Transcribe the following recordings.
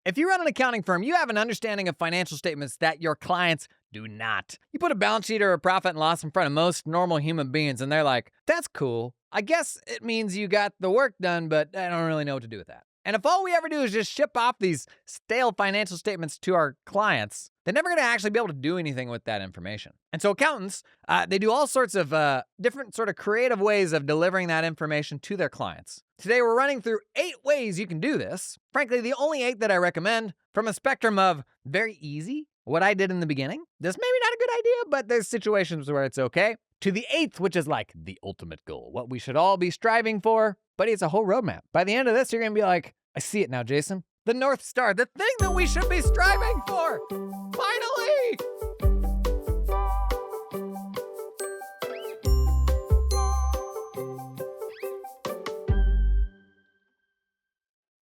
If you run an accounting firm, you have an understanding of financial statements that your clients do not. You put a balance sheet or a profit and loss in front of most normal human beings, and they're like, that's cool. I guess it means you got the work done, but I don't really know what to do with that. And if all we ever do is just ship off these stale financial statements to our clients, they're never going to actually be able to do anything with that information. And so accountants, they do all sorts of different sort of creative ways of delivering that information to their clients. Today, we're running through 8 ways you can do this. Frankly, the only 8 that I recommend from a spectrum of very easy, what I did in the beginning, this maybe not a good idea, but there's situations where it's okay, to the 8th, which is like the ultimate goal, what we should all be striving for. But it's a whole roadmap. By the end of this, you're going to be like, I see it now, Jason. The North Star, the thing that we should be striving for. Finally!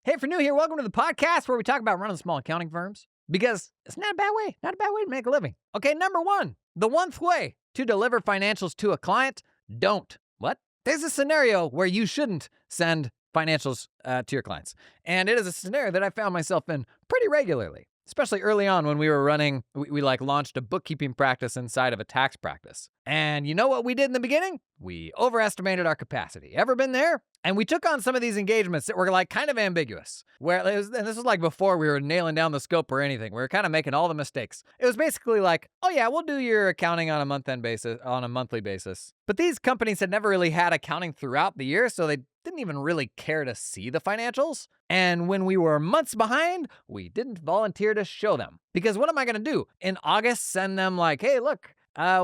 Hey, if you're new here, welcome to the podcast where we talk about running small accounting firms. Because it's not a bad way to make a living. Okay, number 1, the 1th way to deliver financials to a client, don't. What? There's a scenario where you shouldn't send financials to your clients. And it is a scenario that I found myself in pretty regularly, especially early on when we were running, we launched a bookkeeping practice inside of a tax practice. And you know what we did in the beginning? We overestimated our capacity. Ever been there? And we took on some of these engagements that were like kind of ambiguous, and this was like before we were nailing down the scope or anything. We were kind of making all the mistakes. It was basically like, oh yeah, we'll do your accounting on a monthly basis. But these companies had never really had accounting throughout the year, so they didn't even really care to see the financials. And when we were months behind, we didn't volunteer to show them. Because what am I going to do? In August, send them like, hey, look,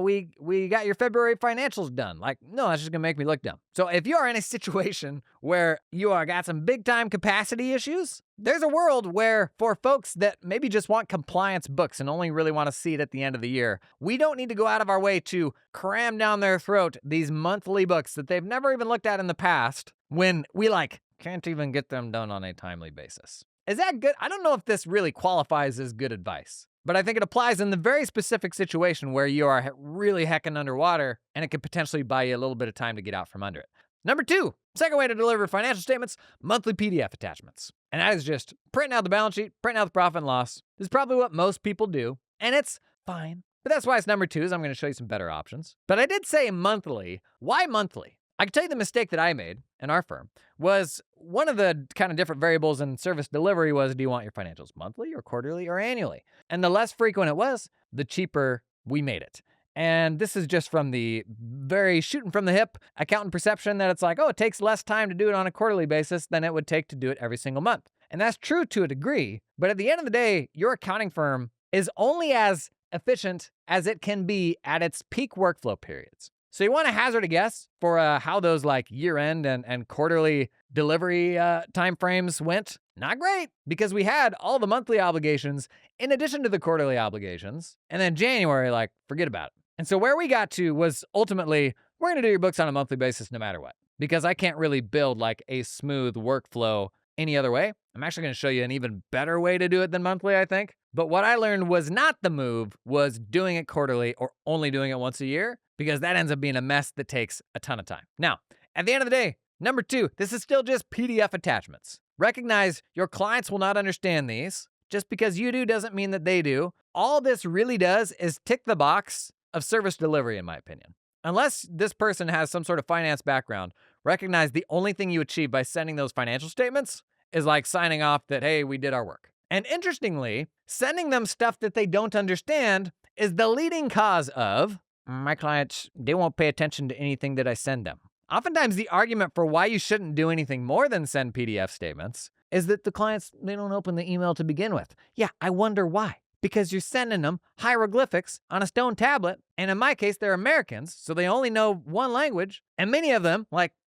we got your February financials done. Like, no, that's just gonna make me look dumb. So if you are in a situation where you got some big time capacity issues, there's a world where for folks that maybe just want compliance books and only really want to see it at the end of the year, we don't need to go out of our way to cram down their throat these monthly books that they've never even looked at in the past when we can't even get them done on a timely basis. Is that good? I don't know if this really qualifies as good advice. But I think it applies in the very specific situation where you are really heckin' underwater and it could potentially buy you a little bit of time to get out from under it. Number 2, second way to deliver financial statements, monthly PDF attachments. And that is just printing out the balance sheet, printing out the profit and loss. This is probably what most people do, and it's fine. But that's why it's number 2, is I'm going to show you some better options. But I did say monthly. Why monthly? I can tell you the mistake that I made in our firm was one of the kind of different variables in service delivery was, do you want your financials monthly or quarterly or annually? And the less frequent it was, the cheaper we made it. And this is just from the very shooting from the hip accountant perception that it's like, oh, it takes less time to do it on a quarterly basis than it would take to do it every single month. And that's true to a degree. But at the end of the day, your accounting firm is only as efficient as it can be at its peak workflow periods. So you want to hazard a guess for how those like year-end and quarterly delivery timeframes went? Not great, because we had all the monthly obligations in addition to the quarterly obligations. And then January, forget about it. And so where we got to was ultimately, we're going to do your books on a monthly basis no matter what, because I can't really build like a smooth workflow any other way. I'm actually going to show you an even better way to do it than monthly, I think. But what I learned was not the move, was doing it quarterly or only doing it once a year, because that ends up being a mess that takes a ton of time. Now, at the end of the day, number 2, this is still just PDF attachments. Recognize your clients will not understand these. Just because you do doesn't mean that they do. All this really does is tick the box of service delivery, in my opinion. Unless this person has some sort of finance background, recognize the only thing you achieve by sending those financial statements is like signing off that, hey, we did our work. And interestingly, sending them stuff that they don't understand is the leading cause of, my clients, they won't pay attention to anything that I send them. Oftentimes, the argument for why you shouldn't do anything more than send PDF statements is that the clients, they don't open the email to begin with. Yeah, I wonder why. Because you're sending them hieroglyphics on a stone tablet, and in my case, they're Americans, so they only know one language, and many of them,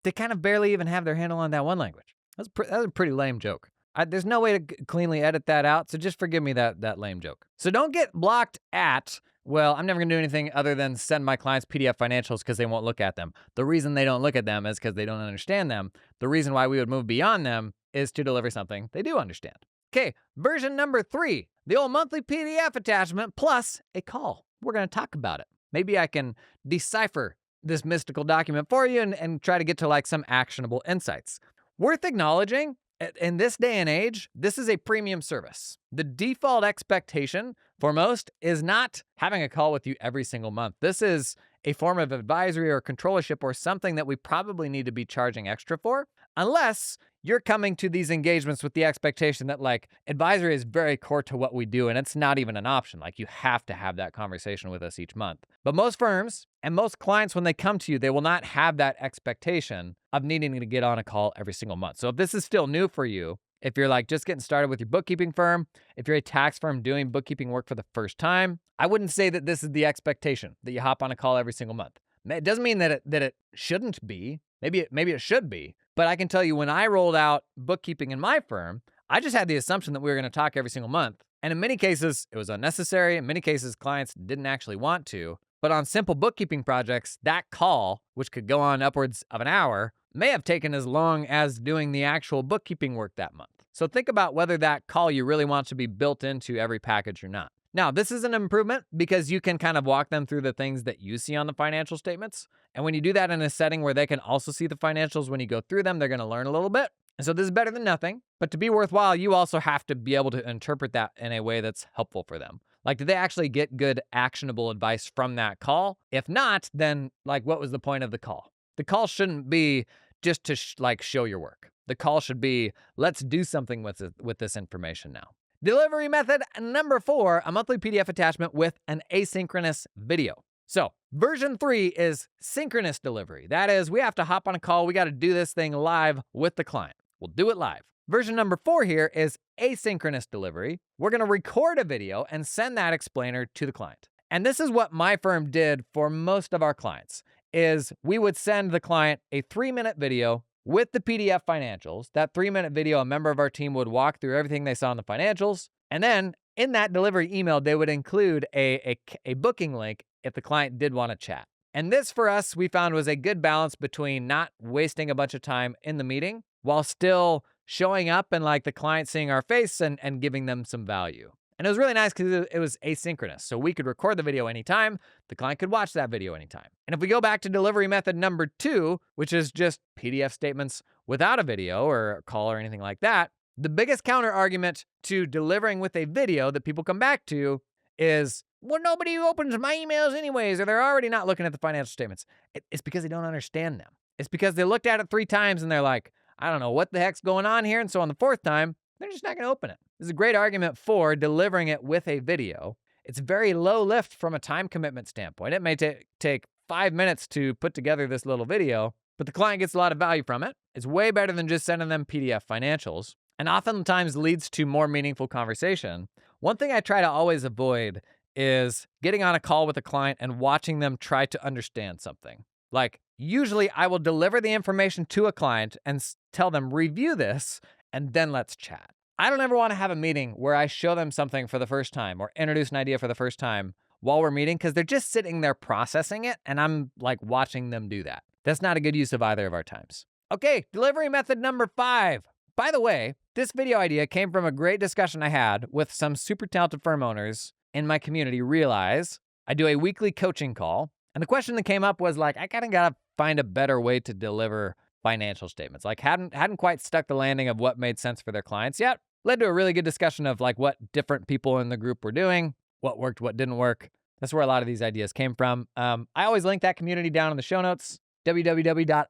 they kind of barely even have their handle on that one language. That's a pretty lame joke. There's no way to cleanly edit that out, so just forgive me that lame joke. So don't get blocked at, well, I'm never going to do anything other than send my clients PDF financials because they won't look at them. The reason they don't look at them is because they don't understand them. The reason why we would move beyond them is to deliver something they do understand. Okay, version number 3, the old monthly PDF attachment plus a call. We're going to talk about it. Maybe I can decipher this mystical document for you and try to get to some actionable insights. Worth acknowledging, In this day and age, this is a premium service. The default expectation for most is not having a call with you every single month. This is a form of advisory or controllership or something that we probably need to be charging extra for, unless you're coming to these engagements with the expectation that like advisory is very core to what we do and it's not even an option. Like you have to have that conversation with us each month. But most firms and most clients, when they come to you, they will not have that expectation of needing to get on a call every single month. So if this is still new for you, if you're like just getting started with your bookkeeping firm, if you're a tax firm doing bookkeeping work for the first time, I wouldn't say that this is the expectation that you hop on a call every single month. It doesn't mean that it shouldn't be. Maybe it should be. But I can tell you when I rolled out bookkeeping in my firm, I just had the assumption that we were going to talk every single month. And in many cases, it was unnecessary. In many cases, clients didn't actually want to. But on simple bookkeeping projects, that call, which could go on upwards of an hour, may have taken as long as doing the actual bookkeeping work that month. So think about whether that call you really want to be built into every package or not. Now, this is an improvement because you can kind of walk them through the things that you see on the financial statements. And when you do that in a setting where they can also see the financials when you go through them, they're going to learn a little bit. And so this is better than nothing. But to be worthwhile, you also have to be able to interpret that in a way that's helpful for them. Like, did they actually get good, actionable advice from that call? If not, then like, what was the point of the call? The call shouldn't be just to show your work. The call should be, let's do something with this information now. Delivery method number 4, a monthly PDF attachment with an asynchronous video. So version 3 is synchronous delivery. That is, we have to hop on a call. We got to do this thing live with the client. We'll do it live. Version number 4 here is asynchronous delivery. We're going to record a video and send that explainer to the client. And this is what my firm did for most of our clients, is we would send the client a 3-minute video with the PDF financials. That 3-minute video, a member of our team would walk through everything they saw in the financials. And then in that delivery email, they would include a booking link if the client did want to chat. And this for us, we found was a good balance between not wasting a bunch of time in the meeting while still showing up and like the client seeing our face and giving them some value. And it was really nice because it was asynchronous. So we could record the video anytime. The client could watch that video anytime. And if we go back to delivery method number 2, which is just PDF statements without a video or a call or anything like that, the biggest counter argument to delivering with a video that people come back to is, well, nobody opens my emails anyways, or they're already not looking at the financial statements. It's because they don't understand them. It's because they looked at it 3 times and they're like, I don't know what the heck's going on here. And so on the 4th time, they're just not going to open it. This is a great argument for delivering it with a video. It's very low lift from a time commitment standpoint. It may take 5 minutes to put together this little video, but the client gets a lot of value from it. It's way better than just sending them PDF financials, and oftentimes leads to more meaningful conversation. One thing I try to always avoid is getting on a call with a client and watching them try to understand something. Like, usually I will deliver the information to a client and tell them, review this, and then let's chat. I don't ever want to have a meeting where I show them something for the first time or introduce an idea for the first time while we're meeting, because they're just sitting there processing it, and I'm like watching them do that. That's not a good use of either of our times. Okay, delivery method number 5. By the way, this video idea came from a great discussion I had with some super talented firm owners in my community. Realize I do a weekly coaching call, and the question that came up was like, I kind of got to find a better way to deliver financial statements. Like hadn't quite stuck the landing of what made sense for their clients yet. Led to a really good discussion of like what different people in the group were doing, what worked, what didn't work. That's where a lot of these ideas came from. I always link that community down in the show notes, www.rlz.io.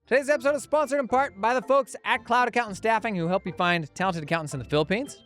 Today's episode is sponsored in part by the folks at Cloud Accountant Staffing, who help you find talented accountants in the Philippines.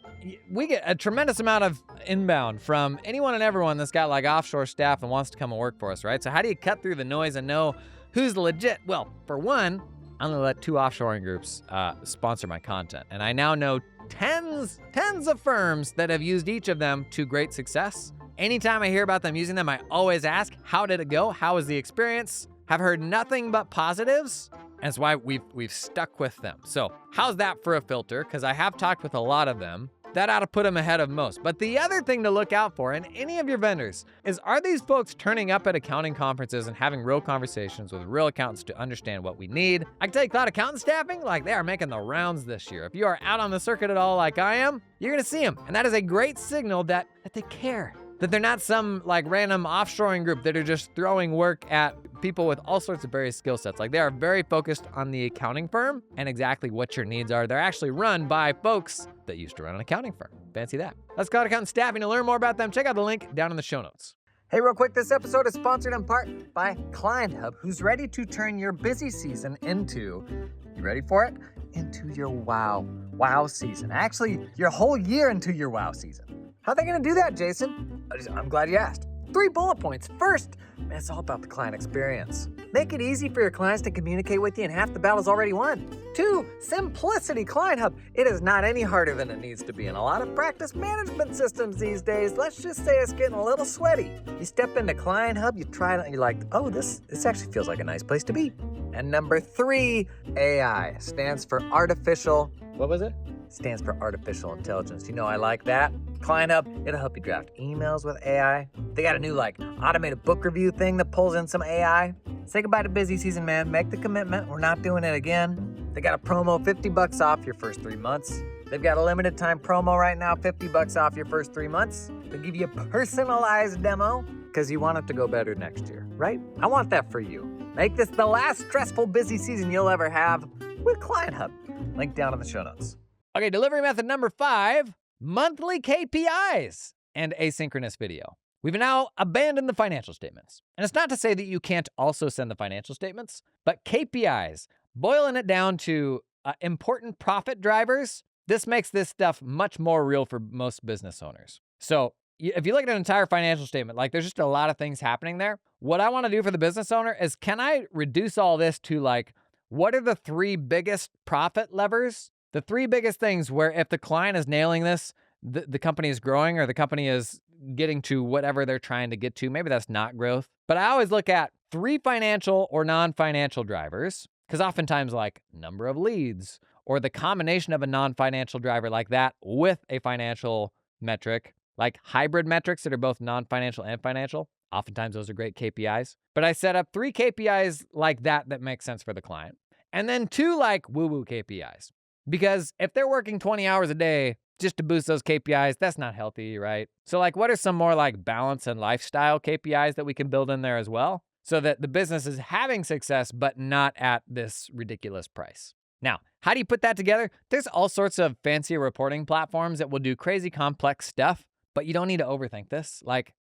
We get a tremendous amount of inbound from anyone and everyone that's got like offshore staff and wants to come and work for us, right? So how do you cut through the noise and know who's legit? Well, for one, I'm gonna let 2 offshoring groups sponsor my content. And I now know tens of firms that have used each of them to great success. Anytime I hear about them using them, I always ask, how did it go? How was the experience? Have heard nothing but positives. And it's why we've stuck with them. So how's that for a filter? Because I have talked with a lot of them. That ought to put them ahead of most. But the other thing to look out for in any of your vendors is, are these folks turning up at accounting conferences and having real conversations with real accountants to understand what we need? I can tell you, Cloud Accountant Staffing, like they are making the rounds this year. If you are out on the circuit at all like I am, you're gonna see them. And that is a great signal that they care. That they're not some like random offshoring group that are just throwing work at people with all sorts of various skill sets. Like they are very focused on the accounting firm and exactly what your needs are. They're actually run by folks that used to run an accounting firm. Fancy that. Let's call it Accountant Staffing. To learn more about them, check out the link down in the show notes. Hey, real quick, this episode is sponsored in part by Client Hub, who's ready to turn your busy season into, you ready for it? Into your wow season. Actually, your whole year into your wow season. How are they going to do that, Jason? I'm glad you asked. 3 bullet points. First, man, it's all about the client experience. Make it easy for your clients to communicate with you, and half the battle's already won. 2, simplicity. Client Hub. It is not any harder than it needs to be. And a lot of practice management systems these days, let's just say it's getting a little sweaty. You step into Client Hub, you try it, and you're like, oh, this actually feels like a nice place to be. And number 3, AI. Stands for artificial, what was it? Stands for artificial intelligence. You know, I like that. Client Hub, it'll help you draft emails with AI. They got a new automated book review thing that pulls in some AI. Say goodbye to busy season, man. Make the commitment. We're not doing it again. They got a promo, $50 off your first 3 months. They've got a limited time promo right now, $50 off your first 3 months. They'll give you a personalized demo because you want it to go better next year, right? I want that for you. Make this the last stressful busy season you'll ever have with Client Hub. Link down in the show notes. Okay, delivery method number 5, monthly KPIs and asynchronous video. We've now abandoned the financial statements. And it's not to say that you can't also send the financial statements, but KPIs, boiling it down to important profit drivers, this makes this stuff much more real for most business owners. So if you look at an entire financial statement, there's just a lot of things happening there. What I want to do for the business owner is, can I reduce all this to what are the 3 biggest profit levers? The 3 biggest things where if the client is nailing this, the company is growing or the company is getting to whatever they're trying to get to. Maybe that's not growth. But I always look at 3 financial or non-financial drivers, because oftentimes number of leads or the combination of a non-financial driver like that with a financial metric, like hybrid metrics that are both non-financial and financial. Oftentimes those are great KPIs. But I set up 3 KPIs like that make sense for the client. And then 2 woo-woo KPIs. Because if they're working 20 hours a day just to boost those KPIs, that's not healthy, right? So what are some more balance and lifestyle KPIs that we can build in there as well so that the business is having success but not at this ridiculous price? Now, how do you put that together? There's all sorts of fancy reporting platforms that will do crazy complex stuff, but you don't need to overthink this.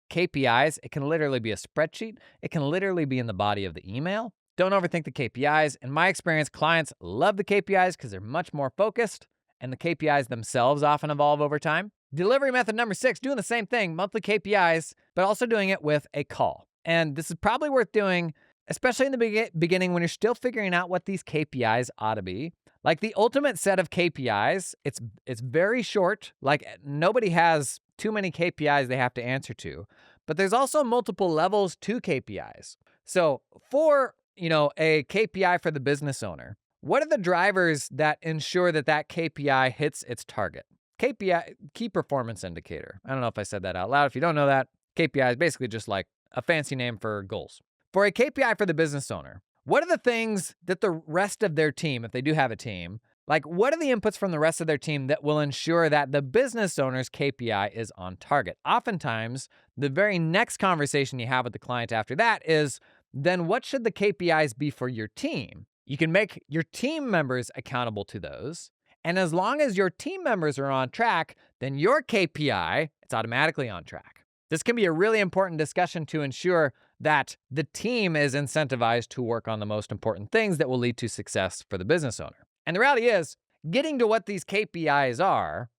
KPIs, it can literally be a spreadsheet. It can literally be in the body of the email. Don't overthink the KPIs. In my experience, clients love the KPIs because they're much more focused, and the KPIs themselves often evolve over time. Delivery method number 6, doing the same thing, monthly KPIs, but also doing it with a call. And this is probably worth doing, especially in the beginning when you're still figuring out what these KPIs ought to be. The ultimate set of KPIs, it's very short. Nobody has too many KPIs they have to answer to, but there's also multiple levels to KPIs. So for a KPI for the business owner, what are the drivers that ensure that KPI hits its target? KPI, key performance indicator. I don't know if I said that out loud. If you don't know that, KPI is basically just a fancy name for goals. For a KPI for the business owner, what are the things that the rest of their team, if they do have a team, what are the inputs from the rest of their team that will ensure that the business owner's KPI is on target? Oftentimes, the very next conversation you have with the client after that is, then what should the KPIs be for your team? You can make your team members accountable to those. And as long as your team members are on track, then your KPI, it's automatically on track. This can be a really important discussion to ensure that the team is incentivized to work on the most important things that will lead to success for the business owner. And the reality is, getting to what these KPIs are,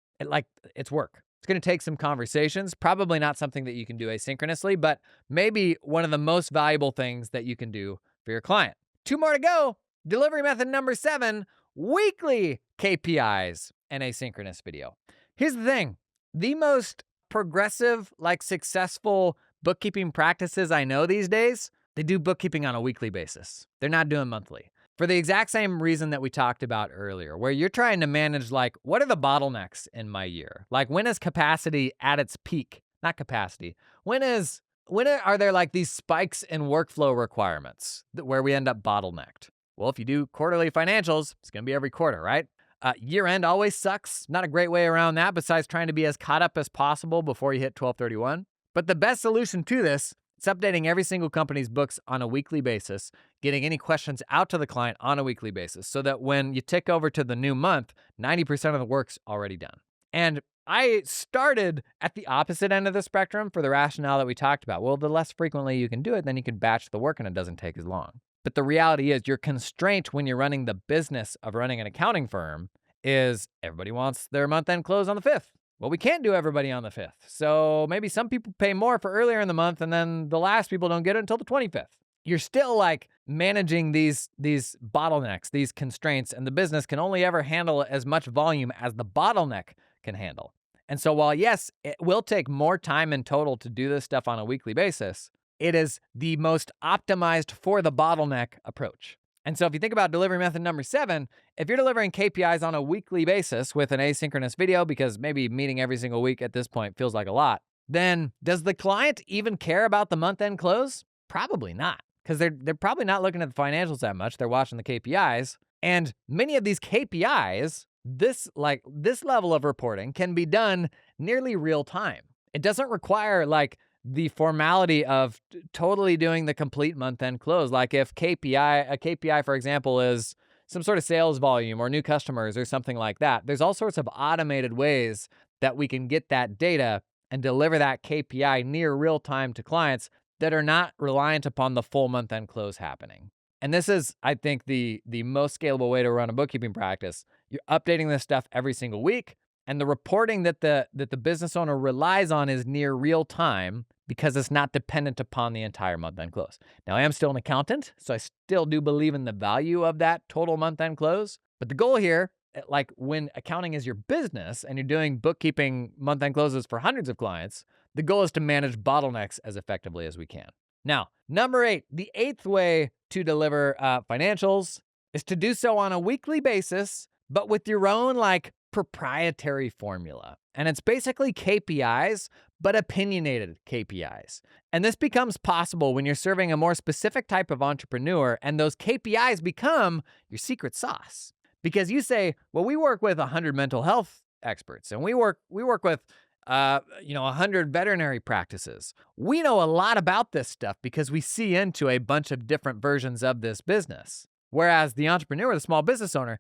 it's work. It's going to take some conversations, probably not something that you can do asynchronously, but maybe one of the most valuable things that you can do for your client. 2 more to go. Delivery method number 7, weekly KPIs and asynchronous video. Here's the thing. The most progressive, successful bookkeeping practices I know these days, they do bookkeeping on a weekly basis. They're not doing monthly. For the exact same reason that we talked about earlier, where you're trying to manage, what are the bottlenecks in my year? When is capacity at its peak? Not capacity. When are there these spikes in workflow requirements where we end up bottlenecked? Well, if you do quarterly financials, it's going to be every quarter, right? Year end always sucks. Not a great way around that besides trying to be as caught up as possible before you hit 12/31. But the best solution to this is updating every single company's books on a weekly basis, getting any questions out to the client on a weekly basis so that when you tick over to the new month, 90% of the work's already done. And I started at the opposite end of the spectrum for the rationale that we talked about. Well, the less frequently you can do it, then you can batch the work and it doesn't take as long. But the reality is your constraint when you're running the business of running an accounting firm is everybody wants their month-end close on the 5th. Well, we can't do everybody on the 5th. So maybe some people pay more for earlier in the month and then the last people don't get it until the 25th. You're still like managing these bottlenecks, these constraints, and the business can only ever handle as much volume as the bottleneck can handle. And so while yes, it will take more time in total to do this stuff on a weekly basis, it is the most optimized for the bottleneck approach. And so if you think about delivery method number 7, if you're delivering KPIs on a weekly basis with an asynchronous video, because maybe meeting every single week at this point feels like a lot, then does the client even care about the month-end close? Probably not, because they're probably not looking at the financials that much. They're watching the KPIs. And many of these KPIs, this level of reporting can be done nearly real time. It doesn't require the formality of totally doing the complete month-end close. Like if a KPI, for example, is some sort of sales volume or new customers or something like that, there's all sorts of automated ways that we can get that data and deliver that KPI near real time to clients that are not reliant upon the full month-end close happening. And this is, I think, the most scalable way to run a bookkeeping practice. You're updating this stuff every single week. And the reporting that the business owner relies on is near real time because it's not dependent upon the entire month-end close. Now, I am still an accountant, so I still do believe in the value of that total month-end close. But the goal here, like when accounting is your business and you're doing bookkeeping month-end closes for hundreds of clients, the goal is to manage bottlenecks as effectively as we can. Now, number 8, the 8th way to deliver financials is to do so on a weekly basis, but with your own proprietary formula. And it's basically KPIs, but opinionated KPIs. And this becomes possible when you're serving a more specific type of entrepreneur, and those KPIs become your secret sauce. Because you say, well, we work with 100 mental health experts, and we work with 100 veterinary practices. We know a lot about this stuff because we see into a bunch of different versions of this business. Whereas the entrepreneur, the small business owner,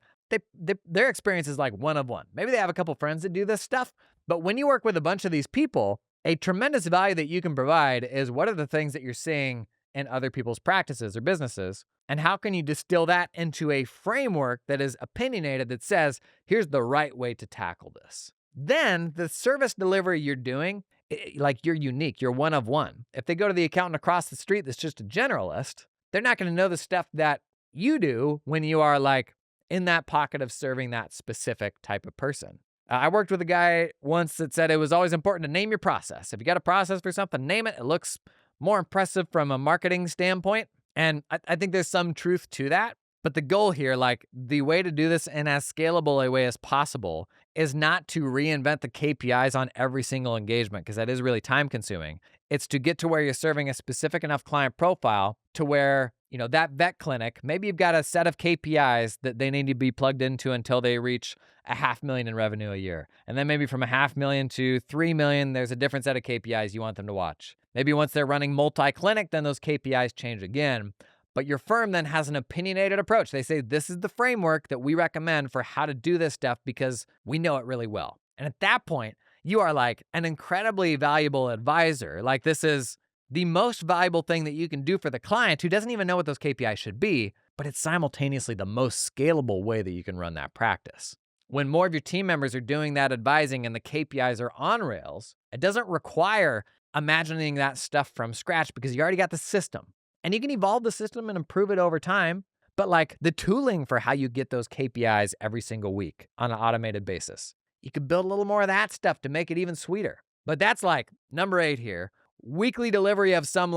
their experience is like one of one. Maybe they have a couple friends that do this stuff, but when you work with a bunch of these people, a tremendous value that you can provide is what are the things that you're seeing in other people's practices or businesses, and how can you distill that into a framework that is opinionated that says, here's the right way to tackle this. Then the service delivery you're doing, you're unique, you're one of one. If they go to the accountant across the street that's just a generalist, they're not going to know the stuff that you do when you are in that pocket of serving that specific type of person. I worked with a guy once that said it was always important to name your process. If you got a process for something, name it. It looks more impressive from a marketing standpoint. And I think there's some truth to that. But the goal here, the way to do this in as scalable a way as possible, is not to reinvent the KPIs on every single engagement, because that is really time consuming. It's to get to where you're serving a specific enough client profile to where, that vet clinic, maybe you've got a set of KPIs that they need to be plugged into until they reach $500,000 in revenue a year. And then maybe from $500,000 to $3 million, there's a different set of KPIs you want them to watch. Maybe once they're running multi-clinic, then those KPIs change again. But your firm then has an opinionated approach. They say, this is the framework that we recommend for how to do this stuff because we know it really well. And at that point, you are an incredibly valuable advisor. This is the most valuable thing that you can do for the client who doesn't even know what those KPIs should be, but it's simultaneously the most scalable way that you can run that practice. When more of your team members are doing that advising and the KPIs are on rails, it doesn't require imagining that stuff from scratch because you already got the system. And you can evolve the system and improve it over time, but the tooling for how you get those KPIs every single week on an automated basis, you could build a little more of that stuff to make it even sweeter. But that's number 8 here. Weekly delivery of some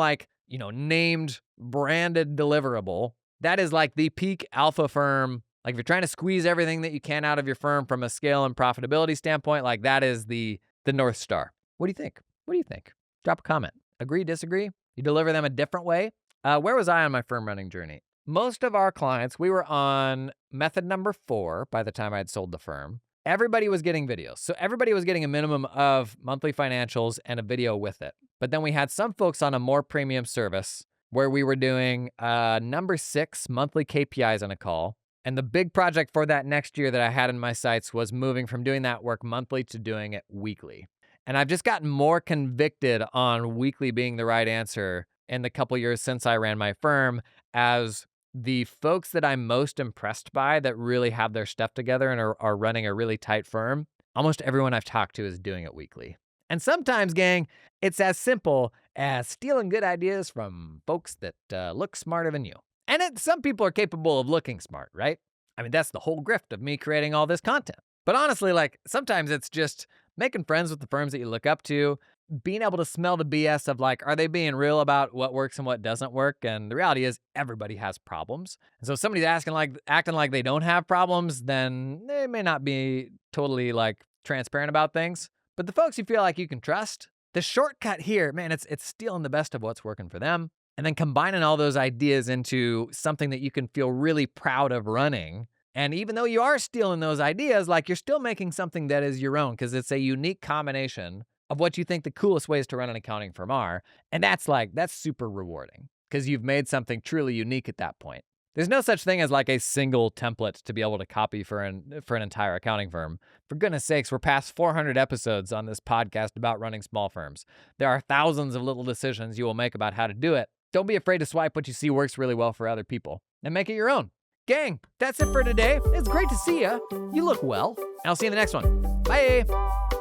named branded deliverable. That is the peak alpha firm. If you're trying to squeeze everything that you can out of your firm from a scale and profitability standpoint, that is the North Star. What do you think? What do you think? Drop a comment. Agree, disagree? You deliver them a different way? Where was I on my firm running journey? Most of our clients, we were on method number 4 by the time I had sold the firm. Everybody was getting videos. So everybody was getting a minimum of monthly financials and a video with it. But then we had some folks on a more premium service where we were doing number 6 monthly KPIs on a call. And the big project for that next year that I had in my sights was moving from doing that work monthly to doing it weekly. And I've just gotten more convicted on weekly being the right answer in the couple years since I ran my firm, as the folks that I'm most impressed by that really have their stuff together and are running a really tight firm, almost everyone I've talked to is doing it weekly. And sometimes, gang, it's as simple as stealing good ideas from folks that look smarter than you. And some people are capable of looking smart, right? I mean, that's the whole grift of me creating all this content. But honestly, like, sometimes it's just making friends with the firms that you look up to, being able to smell the BS of, like, are they being real about what works and what doesn't work? And the reality is everybody has problems. And so if somebody's acting like they don't have problems, then they may not be totally, like, transparent about things. But the folks you feel like you can trust, the shortcut here, man, it's stealing the best of what's working for them and then combining all those ideas into something that you can feel really proud of running. And even though you are stealing those ideas, like, you're still making something that is your own, because it's a unique combination of what you think the coolest ways to run an accounting firm are. And that's super rewarding because you've made something truly unique at that point. There's no such thing as like a single template to be able to copy for an entire accounting firm. For goodness sakes, we're past 400 episodes on this podcast about running small firms. There are thousands of little decisions you will make about how to do it. Don't be afraid to swipe what you see works really well for other people and make it your own. Gang, that's it for today. It's great to see you. You look well. I'll see you in the next one. Bye.